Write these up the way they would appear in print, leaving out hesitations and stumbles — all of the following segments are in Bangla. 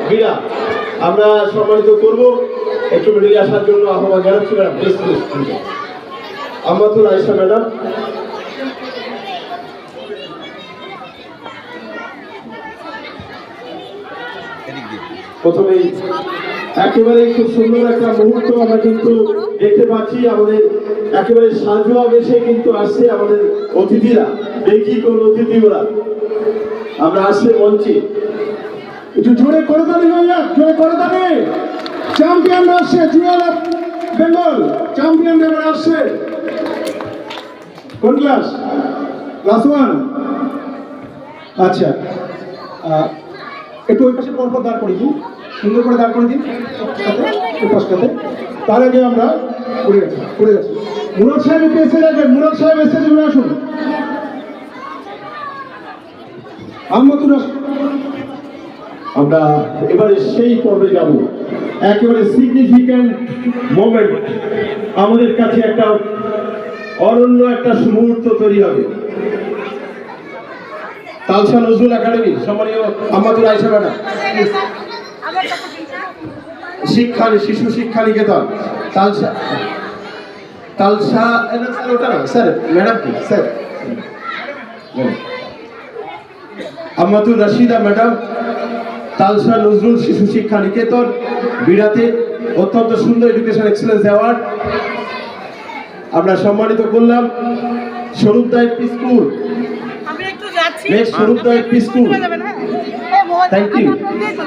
বিনা আমরা সম্মানিত করব। একটু মিডিয়া আসার জন্য আহ্বান জানাচ্ছি ম্যাডাম। আমাতুল আয়েশা ম্যাডাম। প্রথমেই একেবারে খুব সুন্দর একটা মুহূর্ত আমরা কিন্তু দেখতে পাচ্ছি। আমাদের একেবারে সাজোয়া বেশে কিন্তু আসছে আমাদের অতিথিরা। দেখি কোন অতিথি ওরা। আমরা আসছে মঞ্চে, একটু জোরে করে দাবি ভাইয়া, জোরে করে দাবি। চ্যাম্পিয়ন আসছে, জুয়েল অফ বেঙ্গল চ্যাম্পিয়ন এবার আসছে। কোন ক্লাস? ক্লাস 1। আচ্ছা, একটু ওই পাশে পরপর দাঁড় করে দিন, সুন্দর করে দাঁড় করে দিন ওই পাশটাতে। তার আগে আমরা পড়ে গেছি। মুরাদ সাহেব একটু এসে যাবেন, মুরাদ সাহেব এসে চলে আসুন। আহমদুর আমরা এবারে সেই পর্বে যাব। একেবারে সিগনিফিক্যান্ট মোমেন্ট, আমাদের কাছে একটা অনন্য একটা মুহূর্ত তৈরি হবে। তালসা নজরুল একাডেমি সম্মানীয় আমাতুল আয়েশা ম্যাডাম, শিশু শিক্ষা নিকেতন তালসা ওটা না স্যার, ম্যাডাম কি স্যার? আমাতুল রশিদা ম্যাডাম, তালসা নজরুল শিশু শিক্ষা নিকেতন বিরাতে অত্যন্ত সুন্দর এডুকেশন এক্সেলেন্স অ্যাওয়ার্ড আমরা সম্মানিত করলাম। Swarupda AP school, Swarupda AP school, thank you.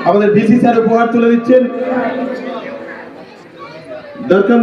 আমাদের ডিসি স্যার উপহার তুলে দিচ্ছেন। দরকার